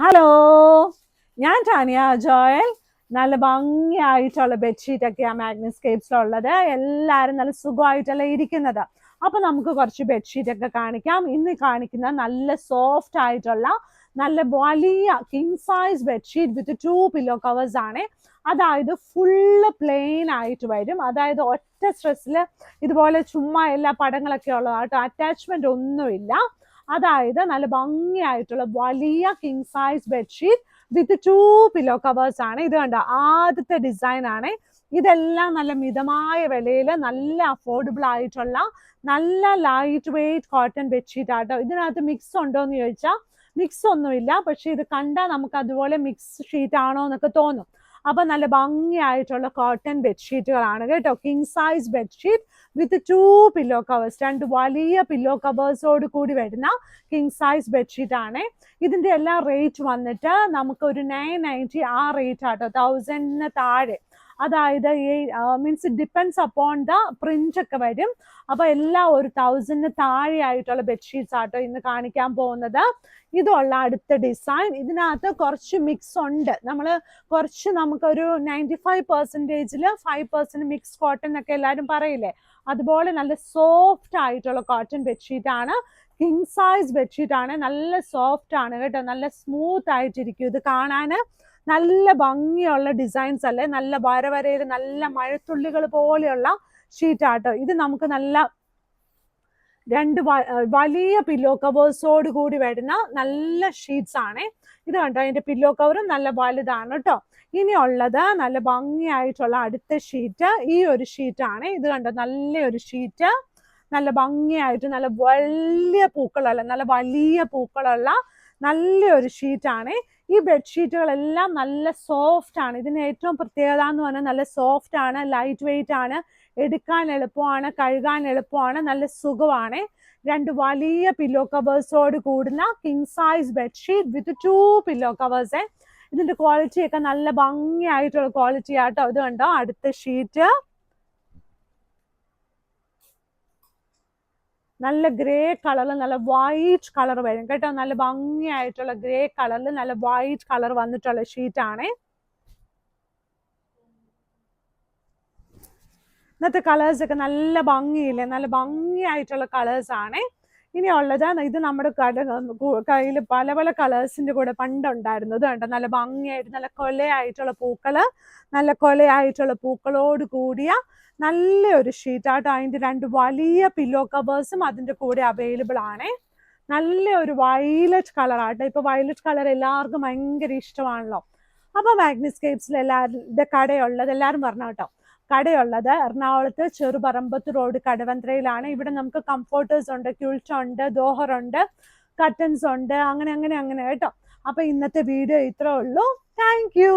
Hello, ഞാൻ Tanya Joel. നല്ല ഭംഗിയായിട്ടുള്ള ബെഡ്ഷീറ്റൊക്കെയാണ് മാഗ്നസ്കേപ്സിലുള്ളത്. എല്ലാവരും നല്ല സുഖമായിട്ടല്ല ഇരിക്കുന്നത്. അപ്പൊ നമുക്ക് കുറച്ച് ബെഡ്ഷീറ്റൊക്കെ കാണിക്കാം. ഇന്ന് കാണിക്കുന്ന നല്ല സോഫ്റ്റ് ആയിട്ടുള്ള നല്ല വലിയ കിങ് സൈസ് ബെഡ്ഷീറ്റ് വിത്ത് 2 പില്ലോ കവേഴ്സ് ആണ്. അതായത് ഫുള്ള് പ്ലെയിൻ ആയിട്ട് വരും. അതായത് ഒറ്റ സ്ട്രെസ്സിൽ ഇതുപോലെ ചുമ്മാ എല്ലാ പടങ്ങളൊക്കെ ഉള്ളതായിട്ട് അറ്റാച്ച്മെന്റ് ഒന്നുമില്ല. അതായത് നല്ല ഭംഗിയായിട്ടുള്ള വലിയ കിങ് സൈസ് ബെഡ്ഷീറ്റ് വിത്ത് 2 പില്ലോ കവേഴ്സ് ആണ്. ഇത് കണ്ട ആദ്യത്തെ ഡിസൈൻ ആണ്. ഇതെല്ലാം നല്ല മിതമായ വിലയിൽ നല്ല അഫോർഡബിൾ ആയിട്ടുള്ള നല്ല ലൈറ്റ് വെയ്റ്റ് കോട്ടൺ ബെഡ്ഷീറ്റ് ആട്ടോ. ഇതിനകത്ത് മിക്സ് ഉണ്ടോ എന്ന് ചോദിച്ചാൽ മിക്സ് ഒന്നുമില്ല. പക്ഷെ ഇത് കണ്ടാൽ നമുക്ക് അതുപോലെ മിക്സ് ഷീറ്റ് ആണോ എന്നൊക്കെ തോന്നും. അപ്പൊ നല്ല ഭംഗിയായിട്ടുള്ള കോട്ടൺ ബെഡ്ഷീറ്റുകളാണ് കേട്ടോ. കിങ് സൈസ് ബെഡ്ഷീറ്റ് വിത്ത് 2 പില്ലോ കവേഴ്സ്, 2 വലിയ പില്ലോ കവേഴ്സോട് കൂടി വരുന്ന കിങ് സൈസ് ബെഡ്ഷീറ്റ് ആണ്. ഇതിന്റെ എല്ലാ റേറ്റ് വന്നിട്ട് നമുക്ക് ഒരു 990 ആ റേറ്റ് ആട്ടോ, 1000 താഴെ. അതായത് ഈ means depends upon the print ഒക്കെ വരും. അപ്പൊ എല്ലാം ഒരു 1000 താഴെ ആയിട്ടുള്ള ബെഡ്ഷീറ്റ്സ് ആട്ടോ ഇന്ന് കാണിക്കാൻ പോകുന്നത്. ഇതുള്ള അടുത്ത ഡിസൈൻ. ഇതിനകത്ത് കുറച്ച് മിക്സ് ഉണ്ട്. നമുക്കൊരു 95%-ൽ 5% മിക്സ് കോട്ടൺ ഒക്കെ എല്ലാവരും പറയില്ലേ, അതുപോലെ നല്ല സോഫ്റ്റ് ആയിട്ടുള്ള കോട്ടൺ ബെഡ്ഷീറ്റ് ആണ്. കിങ് സൈസ് ബെഡ്ഷീറ്റ് ആണ്. നല്ല സോഫ്റ്റ് ആണ് കേട്ടോ, നല്ല സ്മൂത്ത് ആയിട്ടിരിക്കും. ഇത് കാണാന് നല്ല ഭംഗിയുള്ള ഡിസൈൻസ് അല്ലേ, നല്ല വരവരയിൽ നല്ല മഴത്തുള്ളികൾ പോലെയുള്ള ഷീറ്റ് ആട്ടോ. ഇത് നമുക്ക് നല്ല 2 വലിയ പില്ലോ കവേഴ്സോട് കൂടി വരുന്ന നല്ല ഷീറ്റ്സ് ആണ്. ഇത് കണ്ടോ, അതിന്റെ പില്ലോ കവറും നല്ല വലുതാണ് കേട്ടോ. ഇനിയുള്ളത് നല്ല ഭംഗിയായിട്ടുള്ള അടുത്ത ഷീറ്റ് ഈ ഒരു ഷീറ്റ് ആണ്. ഇത് കണ്ടോ, നല്ലൊരു ഷീറ്റ്, നല്ല ഭംഗിയായിട്ട് നല്ല വലിയ പൂക്കളുള്ള നല്ല വലിയ പൂക്കളുള്ള നല്ലൊരു ഷീറ്റ് ആണ്. ഈ ബെഡ്ഷീറ്റുകളെല്ലാം നല്ല സോഫ്റ്റ് ആണ്. ഇതിന് ഏറ്റവും പ്രത്യേകത എന്ന് പറഞ്ഞാൽ നല്ല സോഫ്റ്റ് ആണ്, ലൈറ്റ് വെയിറ്റ് ആണ്, എടുക്കാൻ എളുപ്പമാണ്, കഴുകാൻ എളുപ്പമാണ്, നല്ല സുഖമാണ്. 2 വലിയ പില്ലോ കവേഴ്സോട് കൂടുന്ന കിങ് സൈസ് ബെഡ്ഷീറ്റ് വിത്ത് 2 പില്ലോ കവേഴ്സ്. ഇതിന്റെ ക്വാളിറ്റി ഒക്കെ നല്ല ഭംഗിയായിട്ടുള്ള ക്വാളിറ്റി ആട്ടോ. ഇത് കണ്ടോ, അടുത്ത ഷീറ്റ് നല്ല ഗ്രേ കളറിൽ നല്ല വൈറ്റ് കളർ വരും കേട്ടോ. നല്ല ഭംഗിയായിട്ടുള്ള ഗ്രേ കളറിൽ നല്ല വൈറ്റ് കളർ വന്നിട്ടുള്ള ഷീറ്റ് ആണ്. ഇന്നത്തെ കളേഴ്സ് ഒക്കെ നല്ല ഭംഗിയില്ലേ, നല്ല ഭംഗിയായിട്ടുള്ള കളേഴ്സ് ആണ്. ഇനിയുള്ളത് ഇത് നമ്മുടെ കയ്യിൽ പല പല കളേഴ്സിന്റെ കൂടെ പണ്ടുണ്ടായിരുന്നു. ഇത് കണ്ടോ, നല്ല ഭംഗിയായിട്ട് നല്ല കൊലയായിട്ടുള്ള പൂക്കള്, നല്ല കൊലയായിട്ടുള്ള പൂക്കളോട് കൂടിയ നല്ലൊരു ഷീറ്റ് ആട്ടോ. അതിന്റെ 2 വലിയ പില്ലോ കവേഴ്സും അതിന്റെ കൂടെ അവൈലബിൾ ആണ്. നല്ലൊരു വയലറ്റ് കളർ ആട്ടോ. ഇപ്പൊ വയലറ്റ് കളർ എല്ലാവർക്കും ഭയങ്കര ഇഷ്ടമാണല്ലോ. അപ്പൊ മാഗ്നസ്കേപ്സിൽ എല്ലാവരുടെ കടയുള്ളത് എല്ലാവരും പറഞ്ഞു കേട്ടോ. കടയുള്ളത് എറണാകുളത്ത് ചെറുപറമ്പത്ത് റോഡ് കടവന്ത്രയിലാണ്. ഇവിടെ നമുക്ക് കംഫോർട്ടേഴ്സ് ഉണ്ട്, ക്യൂൾട്ട് ഉണ്ട്, ദോഹർ ഉണ്ട്, കർട്ടൻസ് ഉണ്ട്, അങ്ങനെ കേട്ടോ. അപ്പൊ ഇന്നത്തെ വീഡിയോ ഇത്രേ ഉള്ളൂ. Thank you.